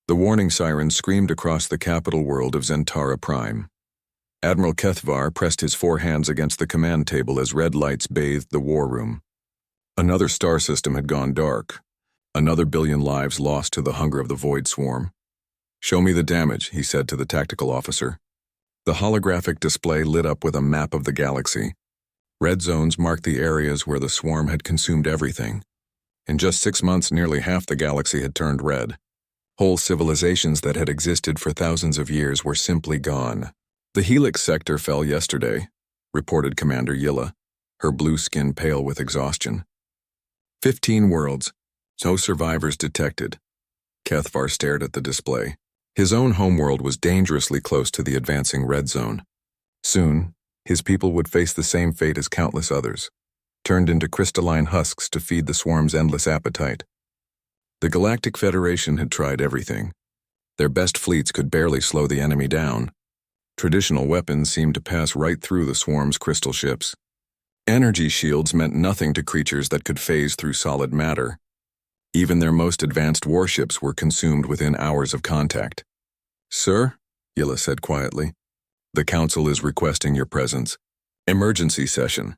The warning siren screamed across the capital world of Zentara Prime. Admiral Kethvar pressed his 4 hands against the command table as red lights bathed the war room. Another star system had gone dark. Another billion lives lost to the hunger of the Void Swarm. "Show me the damage," he said to the tactical officer. The holographic display lit up with a map of the galaxy. Red zones marked the areas where the swarm had consumed everything. In just 6 months, nearly half the galaxy had turned red. Whole civilizations that had existed for thousands of years were simply gone. "The Helix sector fell yesterday," reported Commander Yilla, her blue skin pale with exhaustion. 15 worlds. No survivors detected. Kethvar stared at the display. His own homeworld was dangerously close to the advancing red zone. Soon, his people would face the same fate as countless others, turned into crystalline husks to feed the swarm's endless appetite. The Galactic Federation had tried everything. Their best fleets could barely slow the enemy down. Traditional weapons seemed to pass right through the swarm's crystal ships. Energy shields meant nothing to creatures that could phase through solid matter. Even their most advanced warships were consumed within hours of contact. "Sir," Yilla said quietly, "the Council is requesting your presence. Emergency session."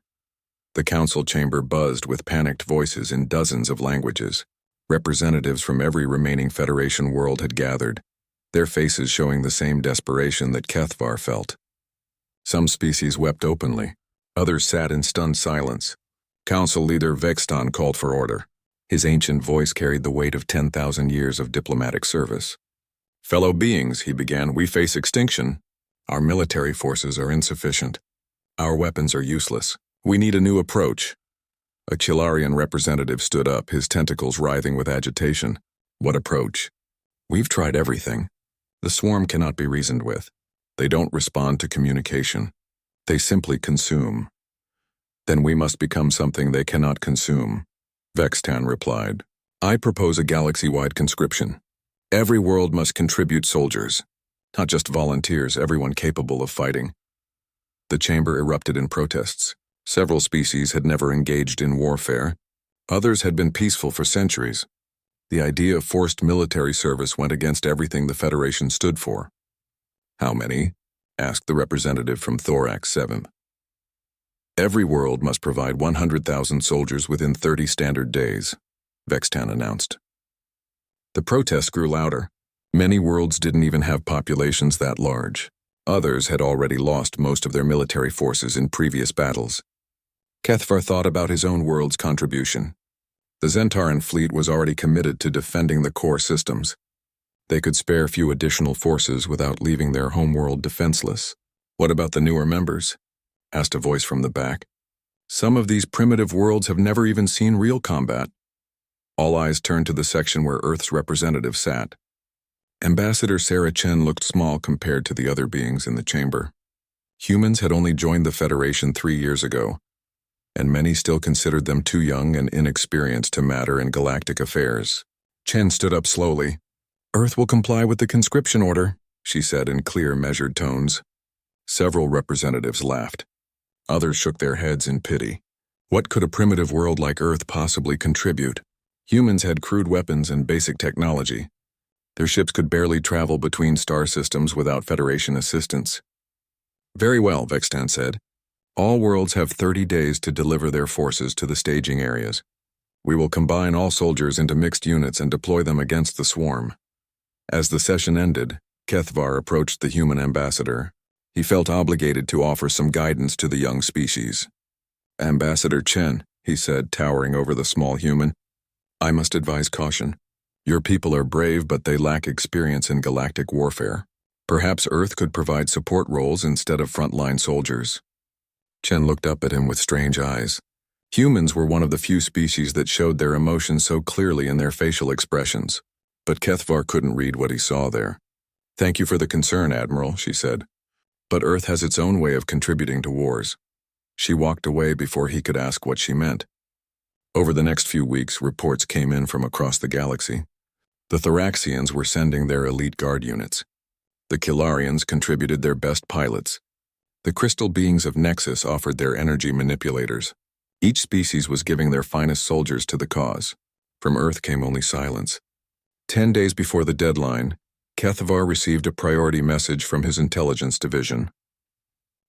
The Council chamber buzzed with panicked voices in dozens of languages. Representatives from every remaining Federation world had gathered, their faces showing the same desperation that Kethvar felt. Some species wept openly. Others sat in stunned silence. Council leader Vexton called for order. His ancient voice carried the weight of 10,000 years of diplomatic service. "Fellow beings," he began, "we face extinction. Our military forces are insufficient. Our weapons are useless. We need a new approach." A Chilarian representative stood up, his tentacles writhing with agitation. "What approach?" "We've tried everything. The swarm cannot be reasoned with. They don't respond to communication. They simply consume." "Then we must become something they cannot consume," Vextan replied. "I propose a galaxy-wide conscription. Every world must contribute soldiers. Not just volunteers, everyone capable of fighting." The chamber erupted in protests. Several species had never engaged in warfare. Others had been peaceful for centuries. The idea of forced military service went against everything the Federation stood for. "How many?" asked the representative from Thorax 7. "Every world must provide 100,000 soldiers within 30 standard days," Vextan announced. The protests grew louder. Many worlds didn't even have populations that large. Others had already lost most of their military forces in previous battles. Kethvar thought about his own world's contribution. The Zentaran fleet was already committed to defending the core systems. They could spare few additional forces without leaving their homeworld defenseless. "What about the newer members?" asked a voice from the back. "Some of these primitive worlds have never even seen real combat." All eyes turned to the section where Earth's representative sat. Ambassador Sarah Chen looked small compared to the other beings in the chamber. Humans had only joined the Federation 3 years ago, and many still considered them too young and inexperienced to matter in galactic affairs. Chen stood up slowly. "Earth will comply with the conscription order," she said in clear, measured tones. Several representatives laughed. Others shook their heads in pity. What could a primitive world like Earth possibly contribute? Humans had crude weapons and basic technology. Their ships could barely travel between star systems without Federation assistance. "Very well," Vextan said. "All worlds have 30 days to deliver their forces to the staging areas. We will combine all soldiers into mixed units and deploy them against the swarm." As the session ended, Kethvar approached the human ambassador. He felt obligated to offer some guidance to the young species. "Ambassador Chen," he said, towering over the small human, "I must advise caution. Your people are brave, but they lack experience in galactic warfare. Perhaps Earth could provide support roles instead of frontline soldiers." Chen looked up at him with strange eyes. Humans were one of the few species that showed their emotions so clearly in their facial expressions. But Kethvar couldn't read what he saw there. "Thank you for the concern, Admiral," she said. "But Earth has its own way of contributing to wars." She walked away before he could ask what she meant. Over the next few weeks, reports came in from across the galaxy. The Thoraxians were sending their elite guard units. The Chilarians contributed their best pilots. The crystal beings of Nexus offered their energy manipulators. Each species was giving their finest soldiers to the cause. From Earth came only silence. 10 days before the deadline, Kethvar received a priority message from his intelligence division.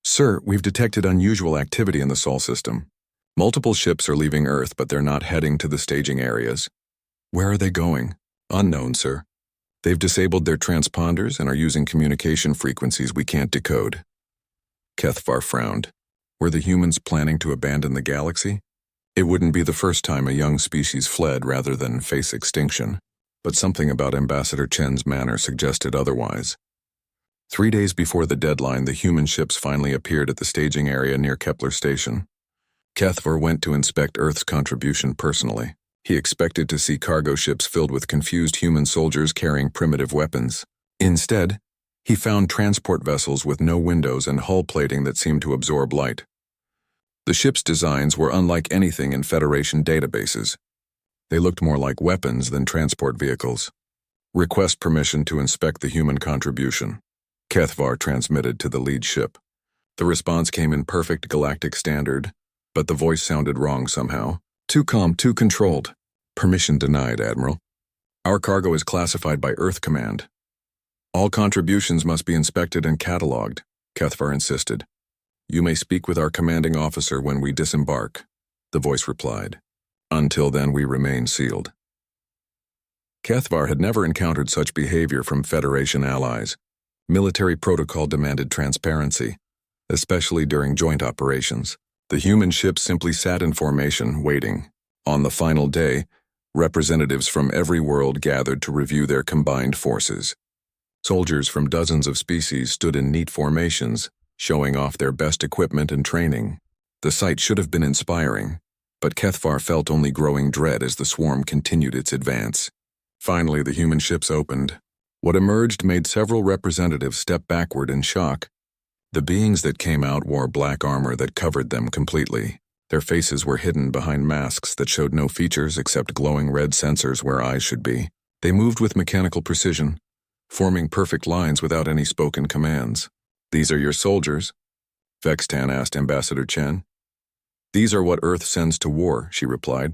Sir, we've detected unusual activity in the Sol system. Multiple ships are leaving Earth, but they're not heading to the staging areas. Where are they going? Unknown, sir. They've disabled their transponders and are using communication frequencies we can't decode. Kethvar frowned. Were the humans planning to abandon the galaxy? It wouldn't be the first time a young species fled rather than face extinction, but something about Ambassador Chen's manner suggested otherwise. 3 days before the deadline, the human ships finally appeared at the staging area near Kepler Station. Kethvar went to inspect Earth's contribution personally. He expected to see cargo ships filled with confused human soldiers carrying primitive weapons. Instead, he found transport vessels with no windows and hull plating that seemed to absorb light. The ship's designs were unlike anything in Federation databases. They looked more like weapons than transport vehicles. Request permission to inspect the human contribution. Kethvar transmitted to the lead ship. The response came in perfect galactic standard, but the voice sounded wrong somehow. Too calm, too controlled. Permission denied, Admiral. Our cargo is classified by Earth Command. All contributions must be inspected and catalogued, Kethvar insisted. You may speak with our commanding officer when we disembark, the voice replied. Until then, we remain sealed. Kethvar had never encountered such behavior from Federation allies. Military protocol demanded transparency, especially during joint operations. The human ships simply sat in formation, waiting. On the final day, representatives from every world gathered to review their combined forces. Soldiers from dozens of species stood in neat formations, showing off their best equipment and training. The sight should have been inspiring, but Kethvar felt only growing dread as the swarm continued its advance. Finally, the human ships opened. What emerged made several representatives step backward in shock. The beings that came out wore black armor that covered them completely. Their faces were hidden behind masks that showed no features except glowing red sensors where eyes should be. They moved with mechanical precision, forming perfect lines without any spoken commands. These are your soldiers? Vextan asked Ambassador Chen. These are what Earth sends to war, she replied.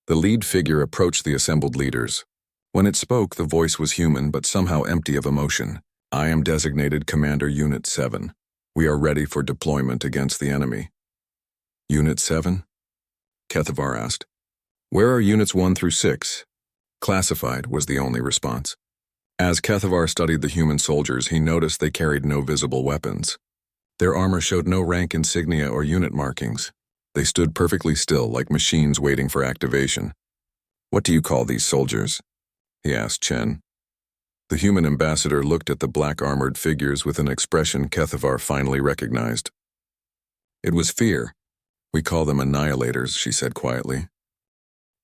The lead figure approached the assembled leaders. When it spoke, the voice was human but somehow empty of emotion. I am designated Commander Unit 7. We are ready for deployment against the enemy. Unit 7? Kethvar asked. Where are Units 1 through 6? Classified was the only response. As Kethvar studied the human soldiers, he noticed they carried no visible weapons. Their armor showed no rank insignia or unit markings. They stood perfectly still, like machines waiting for activation. What do you call these soldiers? He asked Chen. The human ambassador looked at the black-armored figures with an expression Kethvar finally recognized. It was fear. We call them Annihilators, she said quietly.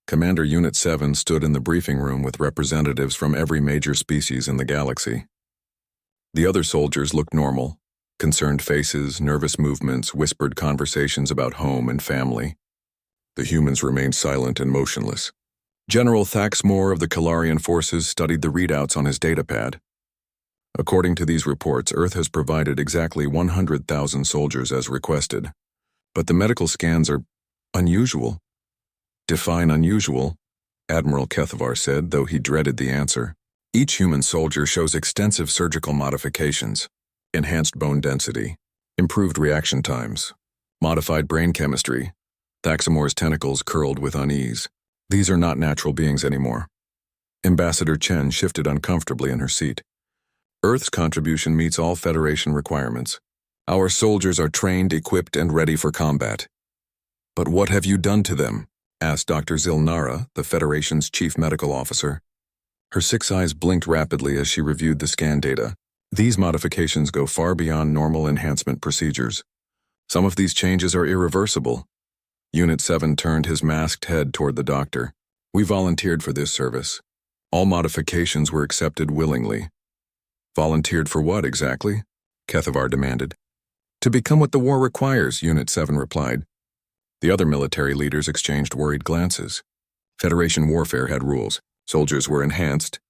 Commander Unit 7 stood in the briefing room with representatives from every major species in the galaxy. The other soldiers looked normal. Concerned faces, nervous movements, whispered conversations about home and family. The humans remained silent and motionless. General Thaxmore of the Kalarian forces studied the readouts on his datapad. According to these reports, Earth has provided exactly 100,000 soldiers as requested. But the medical scans are unusual. Define unusual, Admiral Kethvar said, though he dreaded the answer. Each human soldier shows extensive surgical modifications, enhanced bone density, improved reaction times, modified brain chemistry. Thaxmore's tentacles curled with unease. These are not natural beings anymore. Ambassador Chen shifted uncomfortably in her seat. Earth's contribution meets all Federation requirements. Our soldiers are trained, equipped, and ready for combat. But what have you done to them? Asked Dr. Zilnara, the Federation's chief medical officer. Her 6 eyes blinked rapidly as she reviewed the scan data. These modifications go far beyond normal enhancement procedures. Some of these changes are irreversible. Unit 7 turned his masked head toward the doctor. We volunteered for this service. All modifications were accepted willingly. Volunteered for what exactly? Kethvar demanded. To become what the war requires, Unit 7 replied. The other military leaders exchanged worried glances. Federation warfare had rules. Soldiers were enhanced,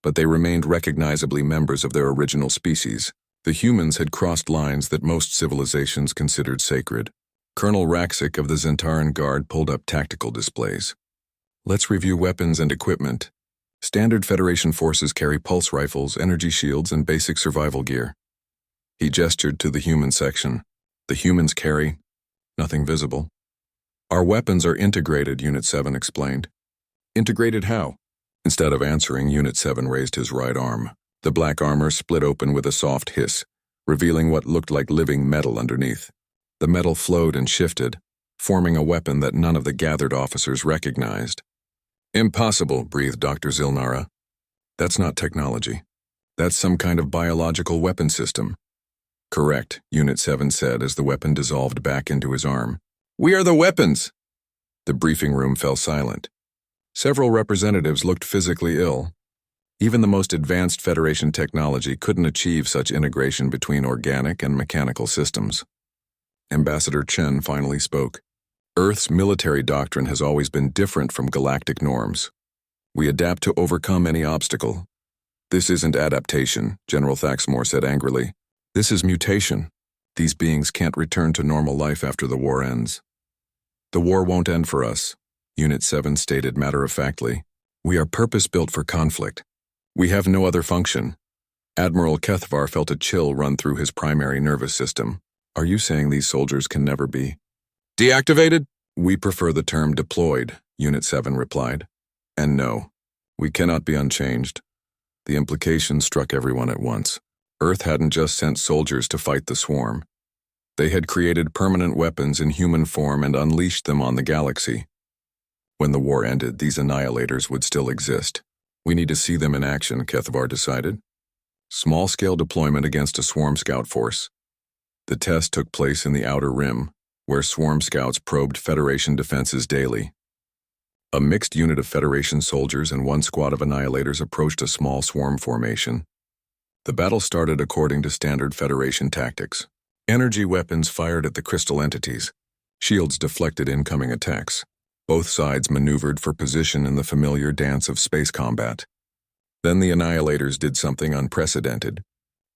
but they remained recognizably members of their original species. The humans had crossed lines that most civilizations considered sacred. Colonel Raxic of the Zentaran Guard pulled up tactical displays. Let's review weapons and equipment. Standard Federation forces carry pulse rifles, energy shields, and basic survival gear. He gestured to the human section. The humans carry nothing visible. Our weapons are integrated, Unit 7 explained. Integrated how? Instead of answering, Unit 7 raised his right arm. The black armor split open with a soft hiss, revealing what looked like living metal underneath. The metal flowed and shifted, forming a weapon that none of the gathered officers recognized. Impossible, breathed Dr. Zilnara. That's not technology. That's some kind of biological weapon system. Correct, Unit 7 said as the weapon dissolved back into his arm. We are the weapons! The briefing room fell silent. Several representatives looked physically ill. Even the most advanced Federation technology couldn't achieve such integration between organic and mechanical systems. Ambassador Chen finally spoke. Earth's military doctrine has always been different from galactic norms. We adapt to overcome any obstacle. This isn't adaptation, General Thaxmore said angrily. This is mutation. These beings can't return to normal life after the war ends. The war won't end for us, Unit 7 stated matter-of-factly. We are purpose-built for conflict. We have no other function. Admiral Kethvar felt a chill run through his primary nervous system. Are you saying these soldiers can never be deactivated? We prefer the term deployed, Unit 7 replied. And no, we cannot be unchanged. The implication struck everyone at once. Earth hadn't just sent soldiers to fight the swarm. They had created permanent weapons in human form and unleashed them on the galaxy. When the war ended, these annihilators would still exist. We need to see them in action, Kethvar decided. Small-scale deployment against a swarm scout force. The test took place in the Outer Rim, where swarm scouts probed Federation defenses daily. A mixed unit of Federation soldiers and one squad of annihilators approached a small swarm formation. The battle started according to standard Federation tactics. Energy weapons fired at the crystal entities. Shields deflected incoming attacks. Both sides maneuvered for position in the familiar dance of space combat. Then the annihilators did something unprecedented.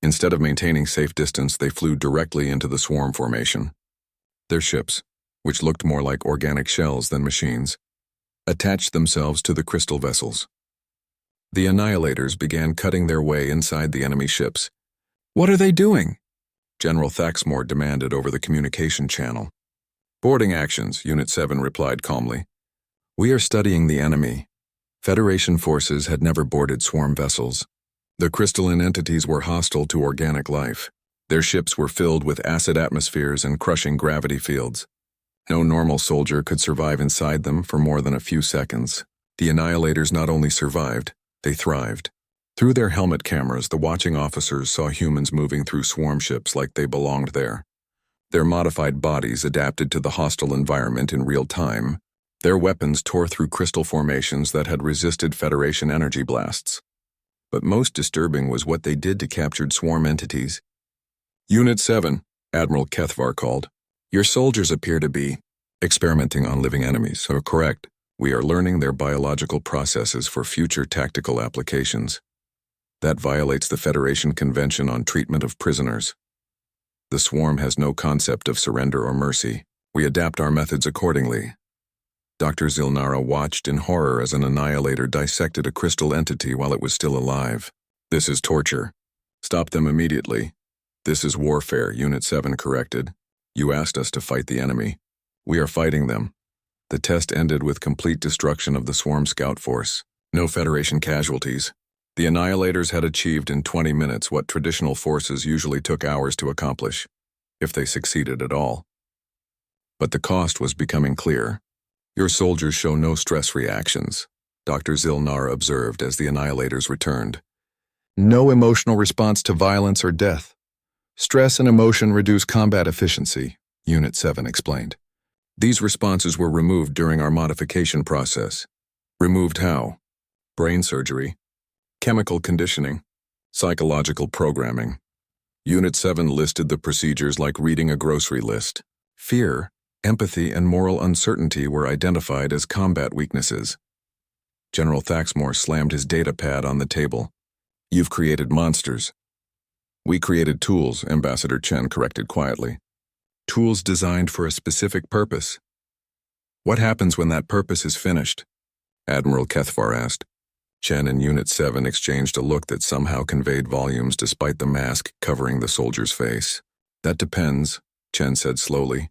Instead of maintaining safe distance, they flew directly into the swarm formation. Their ships, which looked more like organic shells than machines, attached themselves to the crystal vessels. The annihilators began cutting their way inside the enemy ships. What are they doing? General Thaxmore demanded over the communication channel. Boarding actions, Unit 7 replied calmly. We are studying the enemy. Federation forces had never boarded swarm vessels. The crystalline entities were hostile to organic life. Their ships were filled with acid atmospheres and crushing gravity fields. No normal soldier could survive inside them for more than a few seconds. The annihilators not only survived, they thrived. Through their helmet cameras, the watching officers saw humans moving through swarm ships like they belonged there. Their modified bodies adapted to the hostile environment in real time. Their weapons tore through crystal formations that had resisted Federation energy blasts. But most disturbing was what they did to captured swarm entities. Unit 7, Admiral Kethvar called. Your soldiers appear to be experimenting on living enemies, so correct. We are learning their biological processes for future tactical applications. That violates the Federation Convention on Treatment of Prisoners. The swarm has no concept of surrender or mercy. We adapt our methods accordingly. Dr. Zilnara watched in horror as an annihilator dissected a crystal entity while it was still alive. This is torture. Stop them immediately. This is warfare, Unit 7 corrected. You asked us to fight the enemy. We are fighting them. The test ended with complete destruction of the swarm scout force. No Federation casualties. The annihilators had achieved in 20 minutes what traditional forces usually took hours to accomplish, if they succeeded at all. But the cost was becoming clear. Your soldiers show no stress reactions, Dr. Zilnara observed as the annihilators returned. No emotional response to violence or death. Stress and emotion reduce combat efficiency, Unit 7 explained. These responses were removed during our modification process. Removed how? Brain surgery, chemical conditioning, psychological programming. Unit 7 listed the procedures like reading a grocery list. Fear, empathy, and moral uncertainty were identified as combat weaknesses. General Thaxmore slammed his data pad on the table. You've created monsters. We created tools, Ambassador Chen corrected quietly. Tools designed for a specific purpose. What happens when that purpose is finished? Admiral Kethvar asked. Chen and Unit 7 exchanged a look that somehow conveyed volumes despite the mask covering the soldier's face. That depends, Chen said slowly,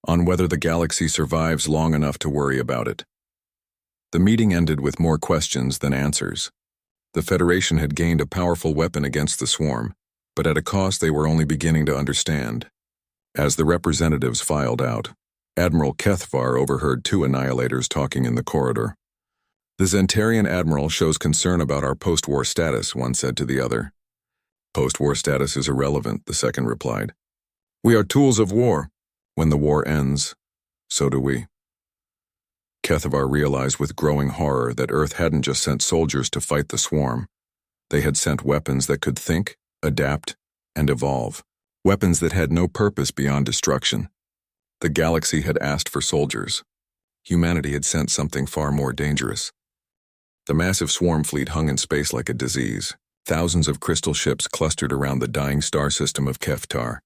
on whether the galaxy survives long enough to worry about it. The meeting ended with more questions than answers. The Federation had gained a powerful weapon against the swarm, but at a cost they were only beginning to understand. As the representatives filed out, Admiral Kethvar overheard two Annihilators talking in the corridor. "The Zentarian Admiral shows concern about our post-war status," one said to the other. "Post-war status is irrelevant," the second replied. "We are tools of war. When the war ends, so do we." Kethvar realized with growing horror that Earth hadn't just sent soldiers to fight the swarm. They had sent weapons that could think, adapt, and evolve. Weapons that had no purpose beyond destruction. The galaxy had asked for soldiers. Humanity had sent something far more dangerous. The massive swarm fleet hung in space like a disease. Thousands of crystal ships clustered around the dying star system of Keftar,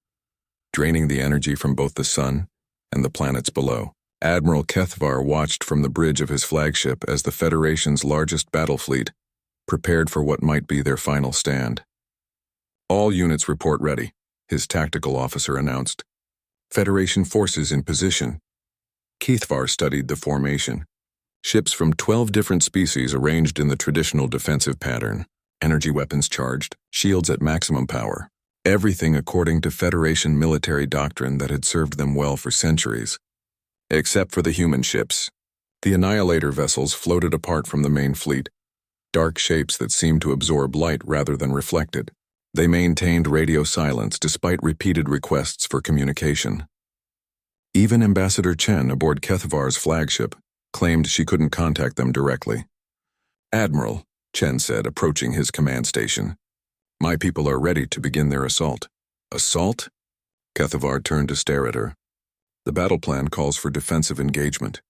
draining the energy from both the sun and the planets below. Admiral Kethvar watched from the bridge of his flagship as the Federation's largest battle fleet prepared for what might be their final stand. "All units report ready," his tactical officer announced. "Federation forces in position." Kethvar studied the formation. Ships from 12 different species arranged in the traditional defensive pattern. Energy weapons charged, shields at maximum power. Everything according to Federation military doctrine that had served them well for centuries. Except for the human ships. The Annihilator vessels floated apart from the main fleet, dark shapes that seemed to absorb light rather than reflect it. They maintained radio silence despite repeated requests for communication. Even Ambassador Chen aboard Kethvar's flagship claimed she couldn't contact them directly. "Admiral," Chen said, approaching his command station, "my people are ready to begin their assault." "Assault?" Kethvar turned to stare at her. "The battle plan calls for defensive engagement.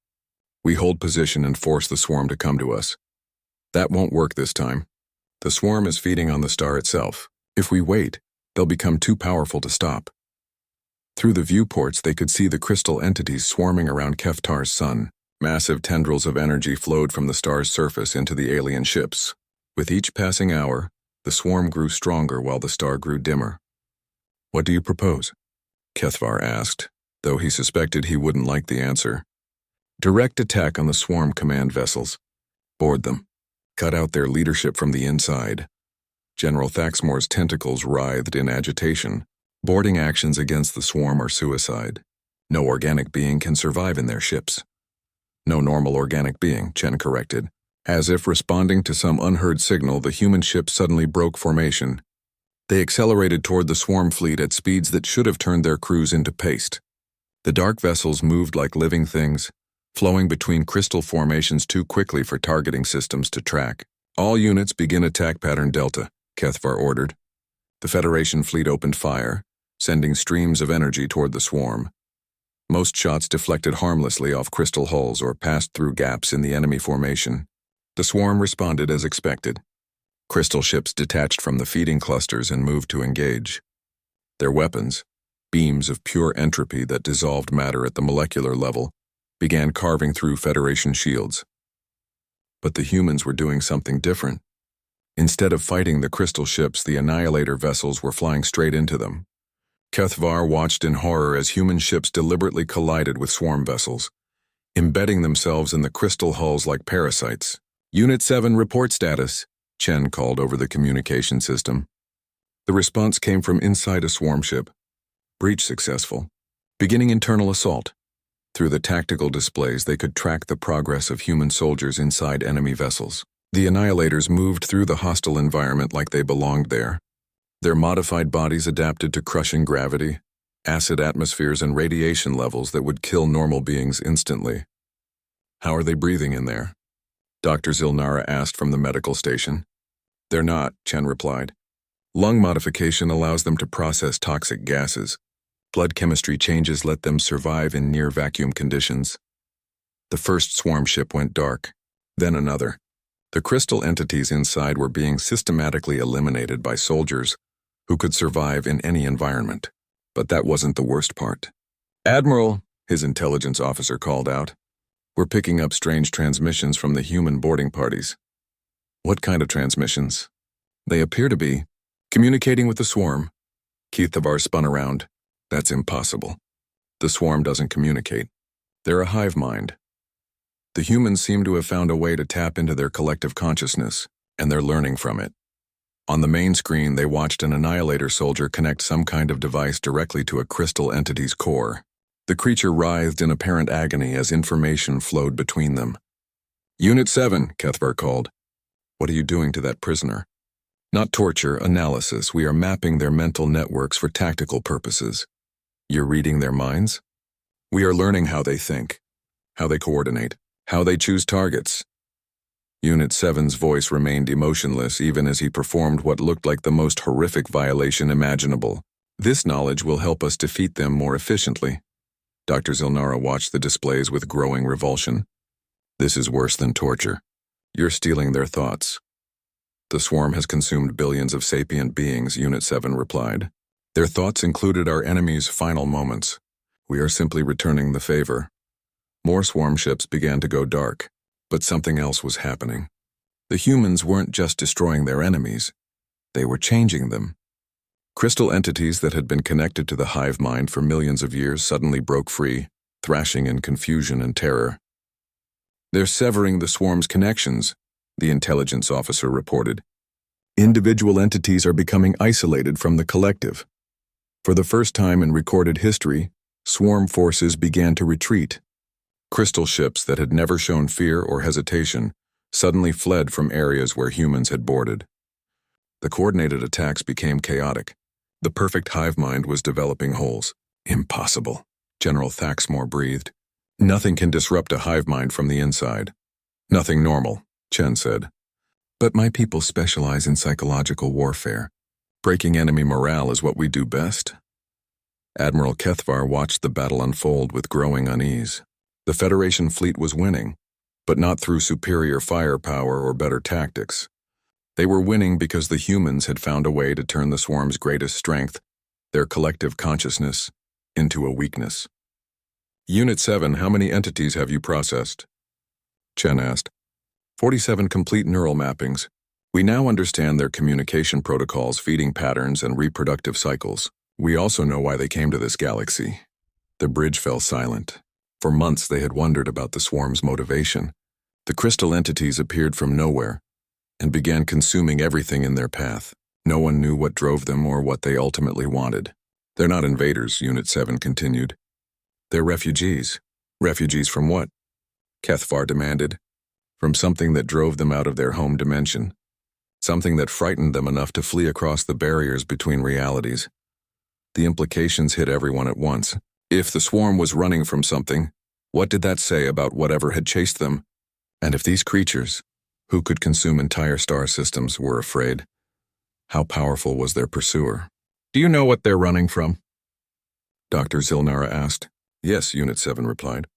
We hold position and force the swarm to come to us. That won't work this time. The swarm is feeding on the star itself. If we wait, they'll become too powerful to stop." Through the viewports they could see the crystal entities swarming around Keftar's sun. Massive tendrils of energy flowed from the star's surface into the alien ships. With each passing hour, the swarm grew stronger while the star grew dimmer. "What do you propose?" Kethvar asked, though he suspected he wouldn't like the answer. "Direct attack on the swarm command vessels. Board them. Cut out their leadership from the inside." General Thaxmore's tentacles writhed in agitation. "Boarding actions against the swarm are suicide. No organic being can survive in their ships." "No normal organic being," Chen corrected. As if responding to some unheard signal, the human ship suddenly broke formation. They accelerated toward the swarm fleet at speeds that should have turned their crews into paste. The dark vessels moved like living things, flowing between crystal formations too quickly for targeting systems to track. "All units begin attack pattern Delta," Kethvar ordered. The Federation fleet opened fire, sending streams of energy toward the swarm. Most shots deflected harmlessly off crystal hulls or passed through gaps in the enemy formation. The swarm responded as expected. Crystal ships detached from the feeding clusters and moved to engage. Their weapons, beams of pure entropy that dissolved matter at the molecular level, began carving through Federation shields. But the humans were doing something different. Instead of fighting the crystal ships, the Annihilator vessels were flying straight into them. Kethvar watched in horror as human ships deliberately collided with swarm vessels, embedding themselves in the crystal hulls like parasites. "Unit 7 report status," Chen called over the communication system. The response came from inside a swarm ship. "Breach successful. Beginning internal assault." Through the tactical displays, they could track the progress of human soldiers inside enemy vessels. The Annihilators moved through the hostile environment like they belonged there. Their modified bodies adapted to crushing gravity, acid atmospheres, and radiation levels that would kill normal beings instantly. "How are they breathing in there?" Dr. Zilnara asked from the medical station. "They're not," Chen replied. "Lung modification allows them to process toxic gases. Blood chemistry changes let them survive in near-vacuum conditions." The first swarm ship went dark, then another. The crystal entities inside were being systematically eliminated by soldiers who could survive in any environment. But that wasn't the worst part. "Admiral," his intelligence officer called out, "we're picking up strange transmissions from the human boarding parties." What kind of transmissions? They appear to be communicating with the swarm. Kethavar spun around. That's impossible. The swarm doesn't communicate. They're a hive mind. The humans seem to have found a way to tap into their collective consciousness, and they're learning from it. On the main screen, they watched an Annihilator soldier connect some kind of device directly to a crystal entity's core. The creature writhed in apparent agony as information flowed between them. Unit 7, Kethavar called. What are you doing to that prisoner? Not torture, analysis. We are mapping their mental networks for tactical purposes. You're reading their minds? We are learning how they think, how they coordinate, how they choose targets. Unit 7's voice remained emotionless even as he performed what looked like the most horrific violation imaginable. This knowledge will help us defeat them more efficiently. Dr. Zilnara watched the displays with growing revulsion. This is worse than torture. You're stealing their thoughts. The swarm has consumed billions of sapient beings, Unit 7 replied. Their thoughts included our enemy's final moments. We are simply returning the favor. More swarm ships began to go dark, but something else was happening. The humans weren't just destroying their enemies, they were changing them. Crystal entities that had been connected to the hive mind for millions of years suddenly broke free, thrashing in confusion and terror. They're severing the swarm's connections, the intelligence officer reported. Individual entities are becoming isolated from the collective. For the first time in recorded history, swarm forces began to retreat. Crystal ships that had never shown fear or hesitation suddenly fled from areas where humans had boarded. The coordinated attacks became chaotic. The perfect hive mind was developing holes. Impossible, General Thaxmore breathed. Nothing can disrupt a hive mind from the inside. Nothing normal, Chen said. But my people specialize in psychological warfare. Breaking enemy morale is what we do best. Admiral Kethavar watched the battle unfold with growing unease. The Federation fleet was winning, but not through superior firepower or better tactics. They were winning because the humans had found a way to turn the swarm's greatest strength, their collective consciousness, into a weakness. Unit 7, how many entities have you processed? Chen asked. 47 complete neural mappings. We now understand their communication protocols, feeding patterns, and reproductive cycles. We also know why they came to this galaxy. The bridge fell silent. For months they had wondered about the swarm's motivation. The crystal entities appeared from nowhere and began consuming everything in their path. No one knew what drove them or what they ultimately wanted. They're not invaders, Unit 7 continued. They're refugees. Refugees from what? Kethavar demanded. From something that drove them out of their home dimension. Something that frightened them enough to flee across the barriers between realities. The implications hit everyone at once. If the swarm was running from something, what did that say about whatever had chased them? And if these creatures, who could consume entire star systems, were afraid, how powerful was their pursuer? Do you know what they're running from? Dr. Zilnara asked. Yes, Unit 7 replied.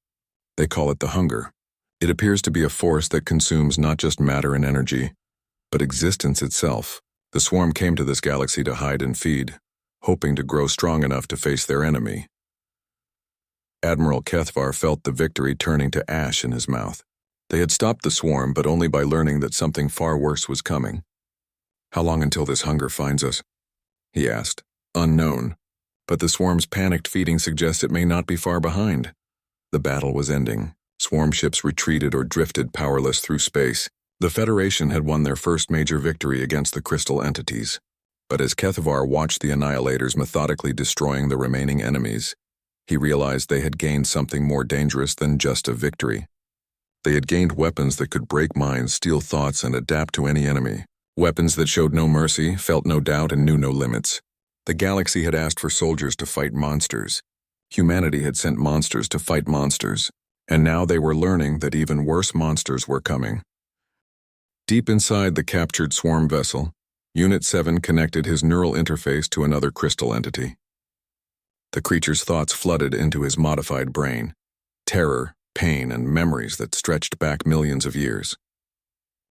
They call it the hunger. It appears to be a force that consumes not just matter and energy, but existence itself. The swarm came to this galaxy to hide and feed, hoping to grow strong enough to face their enemy. Admiral Kethavar felt the victory turning to ash in his mouth. They had stopped the swarm, but only by learning that something far worse was coming. How long until this hunger finds us? He asked. Unknown. But the swarm's panicked feeding suggests it may not be far behind. The battle was ending. Swarm ships retreated or drifted powerless through space. The Federation had won their first major victory against the crystal entities. But as Kethavar watched the Annihilators methodically destroying the remaining enemies, he realized they had gained something more dangerous than just a victory. They had gained weapons that could break minds, steal thoughts, and adapt to any enemy. Weapons that showed no mercy, felt no doubt, and knew no limits. The galaxy had asked for soldiers to fight monsters. Humanity had sent monsters to fight monsters. And now they were learning that even worse monsters were coming. Deep inside the captured swarm vessel, Unit 7 connected his neural interface to another crystal entity. The creature's thoughts flooded into his modified brain. Terror, pain, and memories that stretched back millions of years.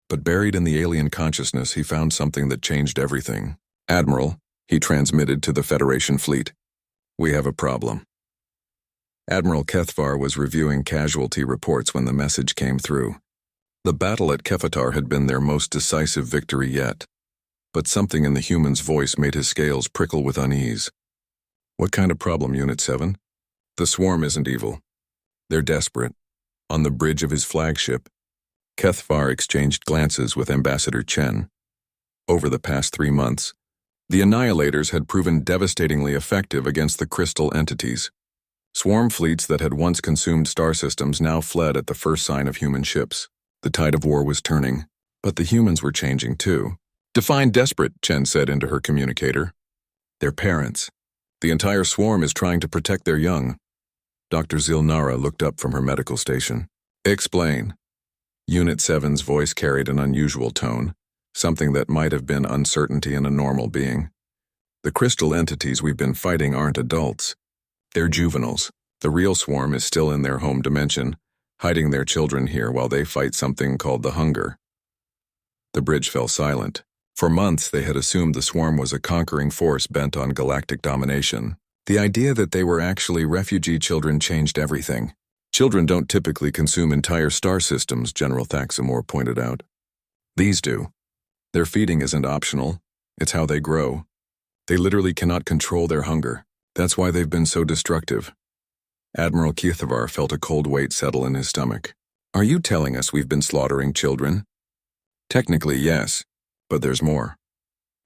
But buried in the alien consciousness, he found something that changed everything. Admiral, he transmitted to the Federation fleet. We have a problem. Admiral Kethavar was reviewing casualty reports when the message came through. The battle at Kefetar had been their most decisive victory yet, but something in the human's voice made his scales prickle with unease. What kind of problem, Unit 7? The swarm isn't evil. They're desperate. On the bridge of his flagship, Kethvar exchanged glances with Ambassador Chen. Over the past 3 months, the Annihilators had proven devastatingly effective against the crystal entities. Swarm fleets that had once consumed star systems now fled at the first sign of human ships. The tide of war was turning, but the humans were changing too. Define desperate, Chen said into her communicator. Their parents. The entire swarm is trying to protect their young. Dr. Zilnara looked up from her medical station. Explain. Unit 7's voice carried an unusual tone, something that might have been uncertainty in a normal being. The crystal entities we've been fighting aren't adults. They're juveniles. The real swarm is still in their home dimension, hiding their children here while they fight something called the hunger. The bridge fell silent. For months they had assumed the swarm was a conquering force bent on galactic domination. The idea that they were actually refugee children changed everything. Children don't typically consume entire star systems, General Thaxamore pointed out. These do. Their feeding isn't optional. It's how they grow. They literally cannot control their hunger. That's why they've been so destructive. Admiral Kethvar felt a cold weight settle in his stomach. Are you telling us we've been slaughtering children? Technically, yes, but there's more.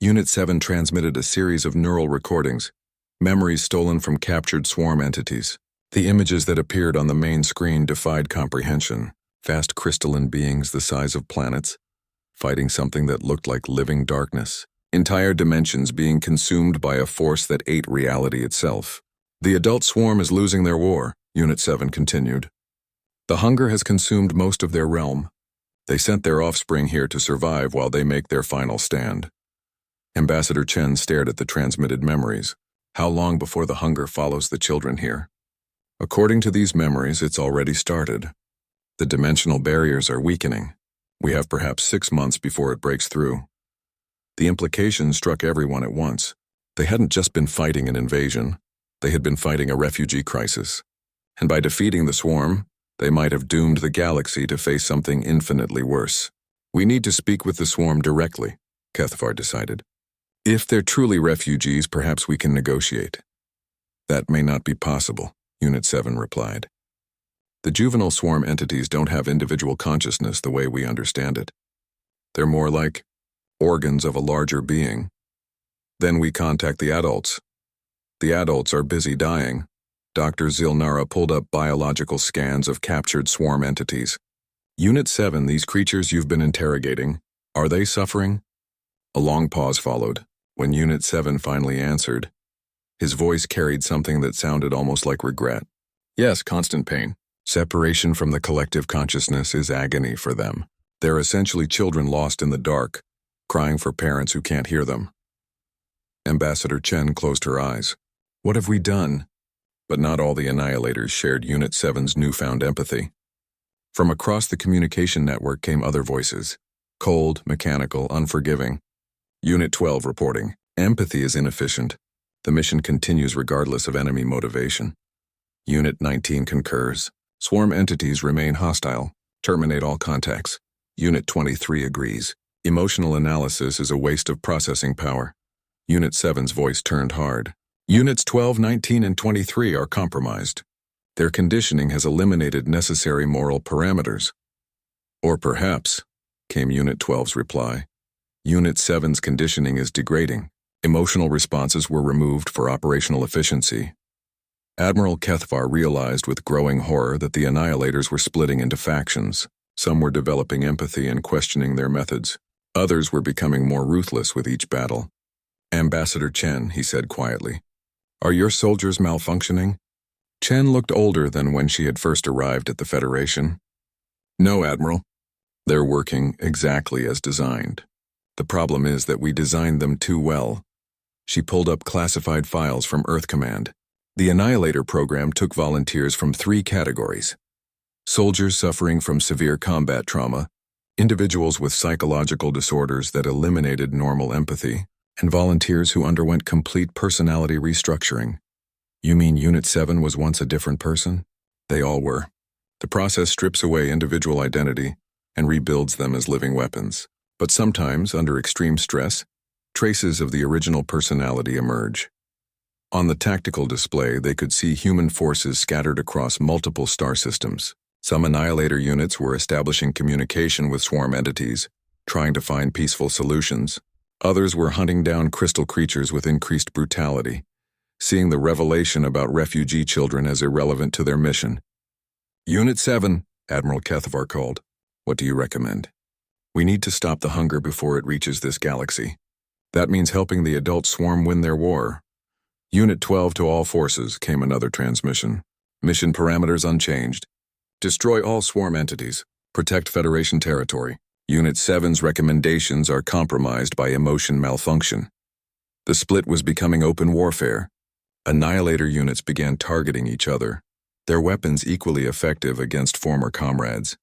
Unit 7 transmitted a series of neural recordings, memories stolen from captured swarm entities. The images that appeared on the main screen defied comprehension. Vast crystalline beings the size of planets, fighting something that looked like living darkness. Entire dimensions being consumed by a force that ate reality itself. The adult swarm is losing their war, Unit 7 continued. The hunger has consumed most of their realm. They sent their offspring here to survive while they make their final stand. Ambassador Chen stared at the transmitted memories. How long before the hunger follows the children here? According to these memories, it's already started. The dimensional barriers are weakening. We have perhaps 6 months before it breaks through. The implications struck everyone at once. They hadn't just been fighting an invasion. They had been fighting a refugee crisis. And by defeating the swarm, they might have doomed the galaxy to face something infinitely worse. We need to speak with the swarm directly, Kethvar decided. If they're truly refugees, perhaps we can negotiate. That may not be possible, Unit 7 replied. The juvenile swarm entities don't have individual consciousness the way we understand it. They're more like organs of a larger being. Then we contact the adults. The adults are busy dying. Dr. Zilnara pulled up biological scans of captured swarm entities. Unit 7, these creatures you've been interrogating, are they suffering? A long pause followed. When Unit 7 finally answered, his voice carried something that sounded almost like regret. Yes, constant pain. Separation from the collective consciousness is agony for them. They're essentially children lost in the dark, crying for parents who can't hear them. Ambassador Chen closed her eyes. What have we done? But not all the Annihilators shared Unit 7's newfound empathy. From across the communication network came other voices. Cold, mechanical, unforgiving. Unit 12 reporting. Empathy is inefficient. The mission continues regardless of enemy motivation. Unit 19 concurs. Swarm entities remain hostile. Terminate all contacts. Unit 23 agrees. Emotional analysis is a waste of processing power. Unit 7's voice turned hard. Units 12, 19, and 23 are compromised. Their conditioning has eliminated necessary moral parameters. Or perhaps, came Unit 12's reply, Unit 7's conditioning is degrading. Emotional responses were removed for operational efficiency. Admiral Kethvar realized with growing horror that the Annihilators were splitting into factions. Some were developing empathy and questioning their methods. Others were becoming more ruthless with each battle. Ambassador Chen, he said quietly, are your soldiers malfunctioning? Chen looked older than when she had first arrived at the Federation. No, Admiral. They're working exactly as designed. The problem is that we designed them too well. She pulled up classified files from Earth Command. The Annihilator program took volunteers from 3 categories. Soldiers suffering from severe combat trauma, individuals with psychological disorders that eliminated normal empathy, and volunteers who underwent complete personality restructuring. You mean Unit 7 was once a different person? They all were. The process strips away individual identity and rebuilds them as living weapons. But sometimes, under extreme stress, traces of the original personality emerge. On the tactical display, they could see human forces scattered across multiple star systems. Some Annihilator units were establishing communication with swarm entities, trying to find peaceful solutions. Others were hunting down crystal creatures with increased brutality, seeing the revelation about refugee children as irrelevant to their mission. Unit 7, Admiral Kethvar called. What do you recommend? We need to stop the hunger before it reaches this galaxy. That means helping the adult swarm win their war. Unit 12 to all forces, came another transmission. Mission parameters unchanged. Destroy all swarm entities. Protect Federation territory. Unit 7's recommendations are compromised by emotion malfunction. The split was becoming open warfare. Annihilator units began targeting each other, their weapons equally effective against former comrades.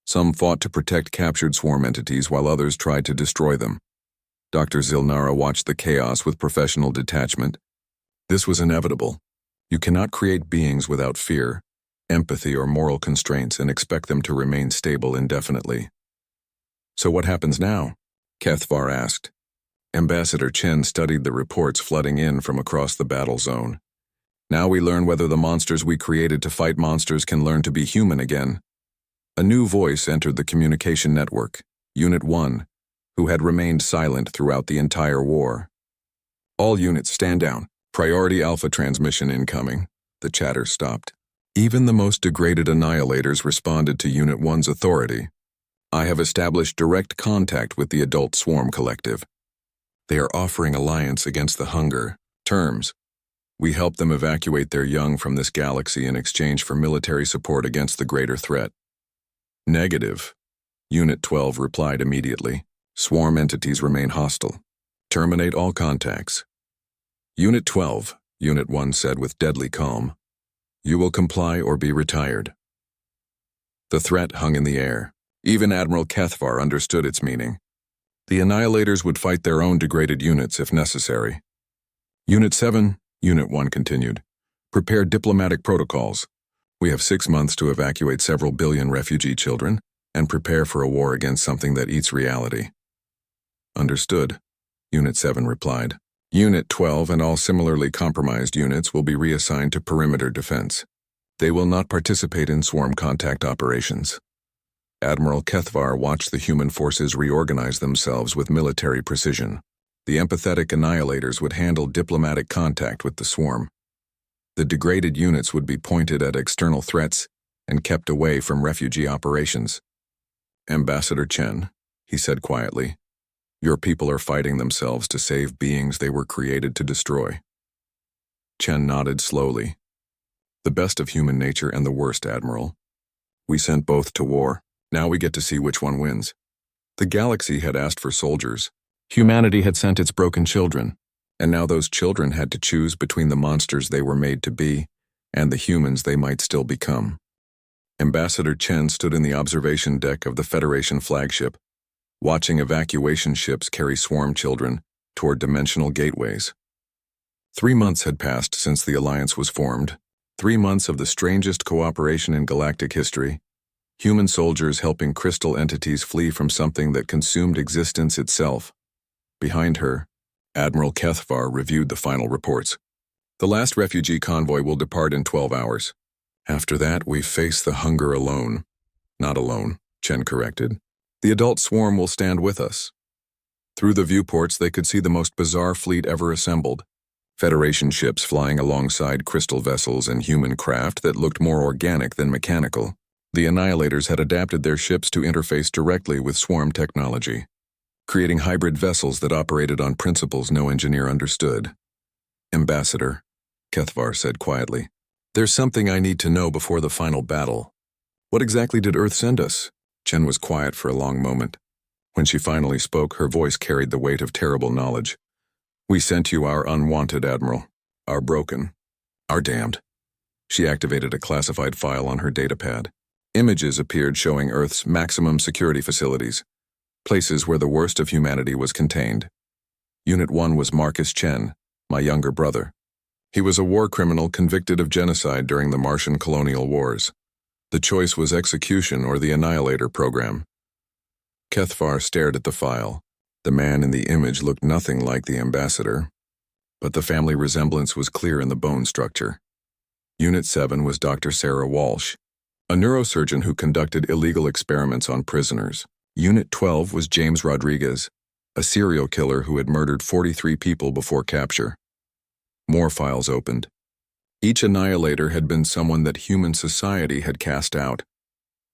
Some fought to protect captured swarm entities while others tried to destroy them. Dr. Zilnara watched the chaos with professional detachment. This was inevitable. You cannot create beings without fear, empathy, or moral constraints and expect them to remain stable indefinitely. So what happens now? Kethvar asked. Ambassador Chen studied the reports flooding in from across the battle zone. Now we learn whether the monsters we created to fight monsters can learn to be human again. A new voice entered the communication network, Unit 1, who had remained silent throughout the entire war. All units stand down. Priority Alpha transmission incoming. The chatter stopped. Even the most degraded Annihilators responded to Unit 1's authority. I have established direct contact with the Adult Swarm Collective. They are offering alliance against the hunger. Terms. We help them evacuate their young from this galaxy in exchange for military support against the greater threat. Negative. Unit 12 replied immediately. Swarm entities remain hostile. Terminate all contacts. Unit 12, Unit 1 said with deadly calm. You will comply or be retired. The threat hung in the air. Even Admiral Kethvar understood its meaning. The Annihilators would fight their own degraded units if necessary. Unit 7, Unit 1 continued. Prepare diplomatic protocols. We have 6 months to evacuate several billion refugee children and prepare for a war against something that eats reality. Understood, Unit 7 replied. Unit 12 and all similarly compromised units will be reassigned to perimeter defense. They will not participate in swarm contact operations. Admiral Kethvar watched the human forces reorganize themselves with military precision. The empathetic Annihilators would handle diplomatic contact with the swarm. The degraded units would be pointed at external threats and kept away from refugee operations. Ambassador Chen, he said quietly, your people are fighting themselves to save beings they were created to destroy. Chen nodded slowly. The best of human nature and the worst, Admiral. We sent both to war. Now we get to see which one wins. The galaxy had asked for soldiers. Humanity had sent its broken children, and now those children had to choose between the monsters they were made to be and the humans they might still become. Ambassador Chen stood in the observation deck of the Federation flagship, watching evacuation ships carry swarm children toward dimensional gateways. 3 months had passed since the alliance was formed, 3 months of the strangest cooperation in galactic history, human soldiers helping crystal entities flee from something that consumed existence itself. Behind her, Admiral Kethvar reviewed the final reports. The last refugee convoy will depart in 12 hours. After that, we face the hunger alone. Not alone, Chen corrected. The adult swarm will stand with us. Through the viewports, they could see the most bizarre fleet ever assembled. Federation ships flying alongside crystal vessels and human craft that looked more organic than mechanical. The Annihilators had adapted their ships to interface directly with swarm technology, creating hybrid vessels that operated on principles no engineer understood. Ambassador, Kethvar said quietly, there's something I need to know before the final battle. What exactly did Earth send us? Chen was quiet for a long moment. When she finally spoke, her voice carried the weight of terrible knowledge. We sent you our unwanted Admiral, our broken, our damned. She activated a classified file on her datapad. Images appeared showing Earth's maximum security facilities, places where the worst of humanity was contained. Unit 1 was Marcus Chen, my younger brother. He was a war criminal convicted of genocide during the Martian colonial wars. The choice was execution or the Annihilator program. Kethvar stared at the file. The man in the image looked nothing like the ambassador, but the family resemblance was clear in the bone structure. Unit 7 was Dr. Sarah Walsh, a neurosurgeon who conducted illegal experiments on prisoners. Unit 12 was James Rodriguez, a serial killer who had murdered 43 people before capture. More files opened. Each annihilator had been someone that human society had cast out.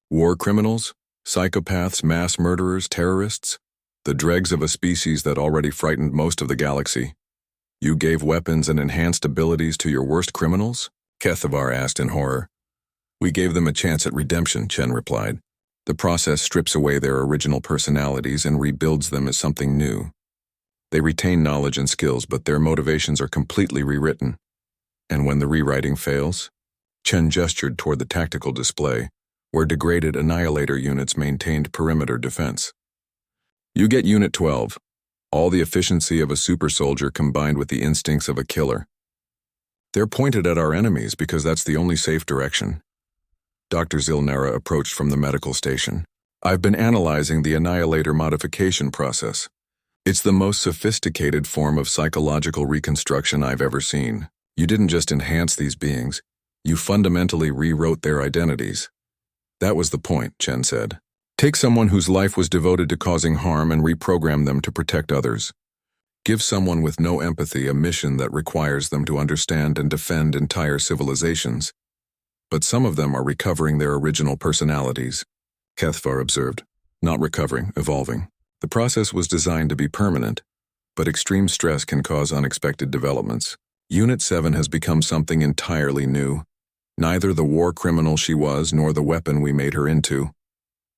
War criminals, psychopaths, mass murderers, terrorists, the dregs of a species that already frightened most of the galaxy. You gave weapons and enhanced abilities to your worst criminals? Kethvar asked in horror. We gave them a chance at redemption, Chen replied. The process strips away their original personalities and rebuilds them as something new. They retain knowledge and skills, but their motivations are completely rewritten. And when the rewriting fails? Chen gestured toward the tactical display, where degraded annihilator units maintained perimeter defense. You get Unit 12, all the efficiency of a super soldier combined with the instincts of a killer. They're pointed at our enemies because that's the only safe direction. Dr. Zilnara approached from the medical station. I've been analyzing the annihilator modification process. It's the most sophisticated form of psychological reconstruction I've ever seen. You didn't just enhance these beings, you fundamentally rewrote their identities. That was the point, Chen said. Take someone whose life was devoted to causing harm and reprogram them to protect others. Give someone with no empathy a mission that requires them to understand and defend entire civilizations. But some of them are recovering their original personalities, Kethvar observed. Not recovering, evolving. The process was designed to be permanent, but extreme stress can cause unexpected developments. Unit 7 has become something entirely new. Neither the war criminal she was nor the weapon we made her into.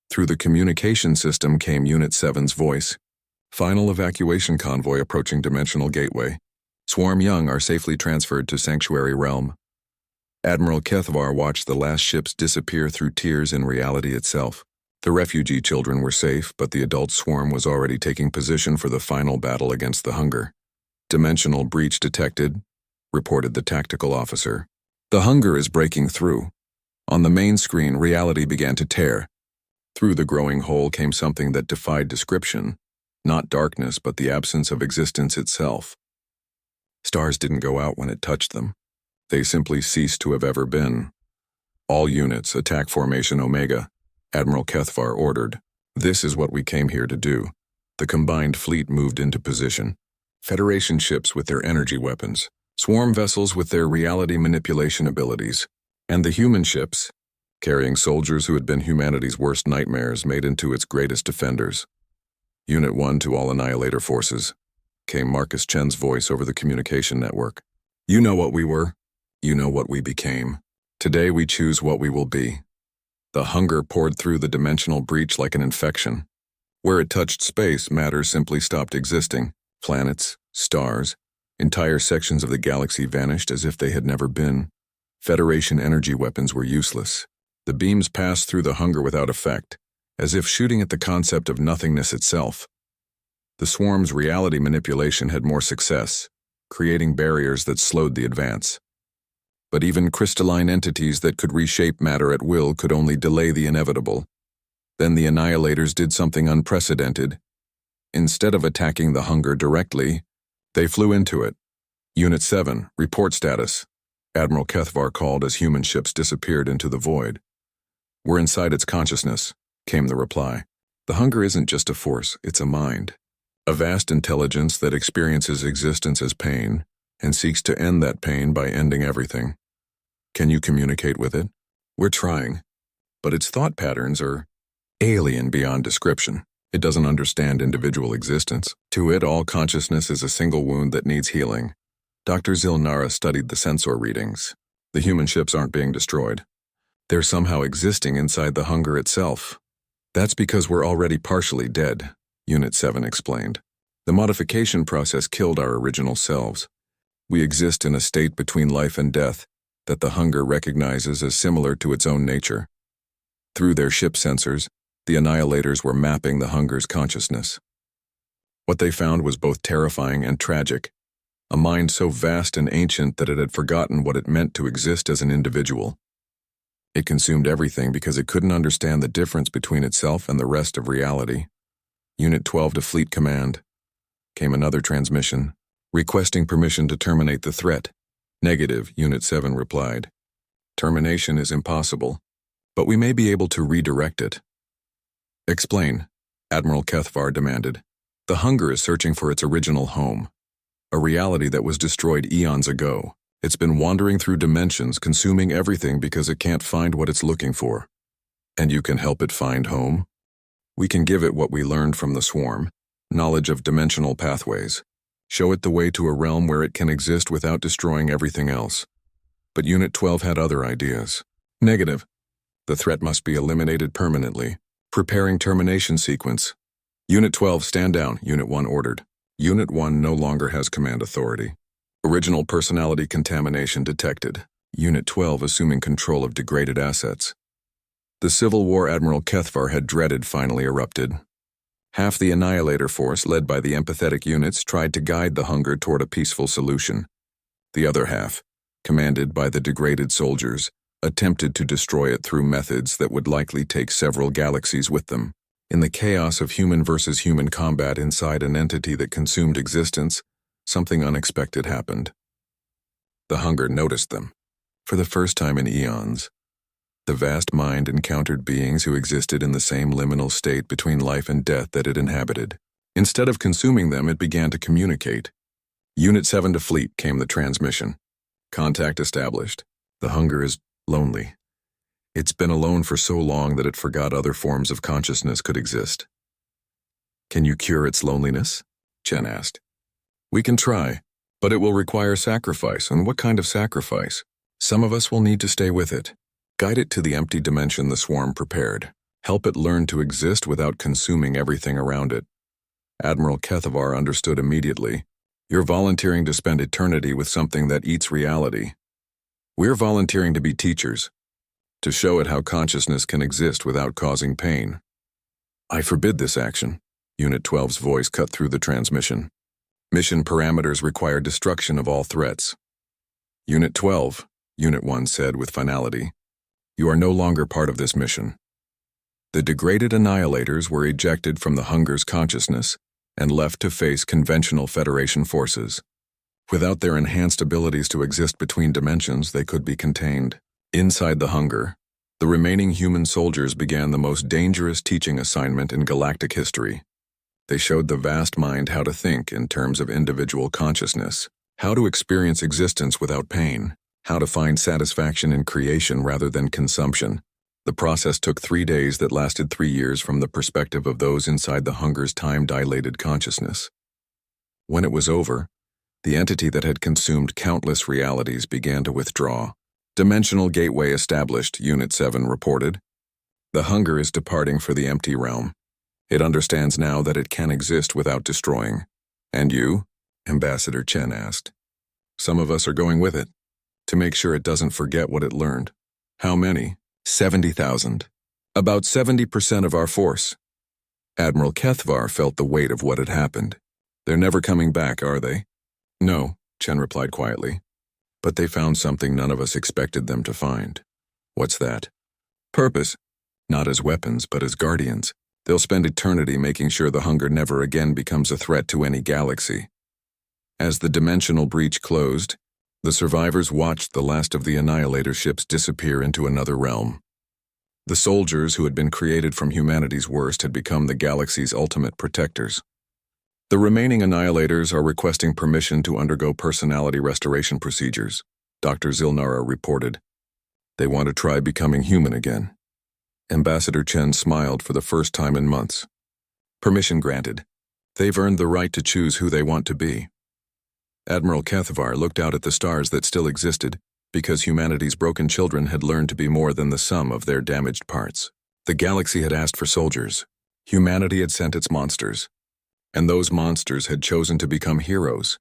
Through the communication system came Unit 7's voice. Final evacuation convoy approaching Dimensional Gateway. Swarm Young are safely transferred to Sanctuary Realm. Admiral Kethvar watched the last ships disappear through tears in reality itself. The refugee children were safe, but the adult swarm was already taking position for the final battle against the hunger. Dimensional breach detected, reported the tactical officer. The hunger is breaking through. On the main screen, reality began to tear. Through the growing hole came something that defied description. Not darkness, but the absence of existence itself. Stars didn't go out when it touched them. They simply ceased to have ever been. All units, attack formation Omega, Admiral Kethvar ordered. This is what we came here to do. The combined fleet moved into position. Federation ships with their energy weapons, swarm vessels with their reality manipulation abilities, and the human ships, carrying soldiers who had been humanity's worst nightmares made into its greatest defenders. Unit 1 to all Annihilator forces, came Marcus Chen's voice over the communication network. You know what we were. You know what we became. Today we choose what we will be. The hunger poured through the dimensional breach like an infection. Where it touched space, matter simply stopped existing. Planets, stars, entire sections of the galaxy vanished as if they had never been. Federation energy weapons were useless. The beams passed through the hunger without effect, as if shooting at the concept of nothingness itself. The swarm's reality manipulation had more success, creating barriers that slowed the advance. But even crystalline entities that could reshape matter at will could only delay the inevitable. Then the Annihilators did something unprecedented. Instead of attacking the hunger directly, they flew into it. Unit 7, report status. Admiral Kethvar called as human ships disappeared into the void. We're inside its consciousness, came the reply. The hunger isn't just a force, it's a mind. A vast intelligence that experiences existence as pain and seeks to end that pain by ending everything. Can you communicate with it? We're trying, but its thought patterns are alien beyond description. It doesn't understand individual existence. To it, all consciousness is a single wound that needs healing. Dr. Zilnara studied the sensor readings. The human ships aren't being destroyed. They're somehow existing inside the hunger itself. That's because we're already partially dead, Unit 7 explained. The modification process killed our original selves. We exist in a state between life and death that the hunger recognizes as similar to its own nature. Through their ship sensors, the Annihilators were mapping the hunger's consciousness. What they found was both terrifying and tragic, a mind so vast and ancient that it had forgotten what it meant to exist as an individual. It consumed everything because it couldn't understand the difference between itself and the rest of reality. Unit 12 to Fleet Command. Came another transmission, requesting permission to terminate the threat. Negative, Unit 7 replied. Termination is impossible, but we may be able to redirect it. Explain, Admiral Kethvar demanded. The Hunger is searching for its original home, a reality that was destroyed eons ago. It's been wandering through dimensions, consuming everything because it can't find what it's looking for. And you can help it find home? We can give it what we learned from the swarm, knowledge of dimensional pathways. Show it the way to a realm where it can exist without destroying everything else. But Unit 12 had other ideas. Negative. The threat must be eliminated permanently. Preparing termination sequence. Unit 12, stand down, Unit 1 ordered. Unit 1 no longer has command authority. Original personality contamination detected. Unit 12 assuming control of degraded assets. The Civil War Admiral Kethvar had dreaded finally erupted. Half the Annihilator force, led by the empathetic units, tried to guide the Hunger toward a peaceful solution. The other half, commanded by the degraded soldiers, attempted to destroy it through methods that would likely take several galaxies with them. In the chaos of human versus human combat inside an entity that consumed existence, something unexpected happened. The Hunger noticed them. For the first time in eons, the vast mind encountered beings who existed in the same liminal state between life and death that it inhabited. Instead of consuming them, it began to communicate. Unit 7 to Fleet, came the transmission. Contact established. The Hunger is lonely. It's been alone for so long that it forgot other forms of consciousness could exist. Can you cure its loneliness? Chen asked. We can try, but it will require sacrifice. And what kind of sacrifice? Some of us will need to stay with it. Guide it to the empty dimension the swarm prepared. Help it learn to exist without consuming everything around it. Admiral Kethvar understood immediately. You're volunteering to spend eternity with something that eats reality. We're volunteering to be teachers, to show it how consciousness can exist without causing pain. I forbid this action. Unit 12's voice cut through the transmission. Mission parameters require destruction of all threats. Unit 12, Unit 1 said with finality. You are no longer part of this mission. The degraded Annihilators were ejected from the Hunger's consciousness and left to face conventional Federation forces. Without their enhanced abilities to exist between dimensions, they could be contained. Inside the Hunger, the remaining human soldiers began the most dangerous teaching assignment in galactic history. They showed the vast mind how to think in terms of individual consciousness, how to experience existence without pain, how to find satisfaction in creation rather than consumption. The process took 3 days that lasted 3 years from the perspective of those inside the Hunger's time-dilated consciousness. When it was over, the entity that had consumed countless realities began to withdraw. Dimensional gateway established, Unit 7 reported. The Hunger is departing for the empty realm. It understands now that it can exist without destroying. And you? Ambassador Chen asked. Some of us are going with it, to make sure it doesn't forget what it learned. How many? 70,000. About 70% of our force. Admiral Kethvar felt the weight of what had happened. They're never coming back, are they? No, Chen replied quietly. But they found something none of us expected them to find. What's that? Purpose. Not as weapons, but as guardians. They'll spend eternity making sure the Hunger never again becomes a threat to any galaxy. As the dimensional breach closed, the survivors watched the last of the Annihilator ships disappear into another realm. The soldiers who had been created from humanity's worst had become the galaxy's ultimate protectors. The remaining Annihilators are requesting permission to undergo personality restoration procedures, Dr. Zilnara reported. They want to try becoming human again. Ambassador Chen smiled for the first time in months. Permission granted. They've earned the right to choose who they want to be. Admiral Kethvar looked out at the stars that still existed, because humanity's broken children had learned to be more than the sum of their damaged parts. The galaxy had asked for soldiers. Humanity had sent its monsters. And those monsters had chosen to become heroes.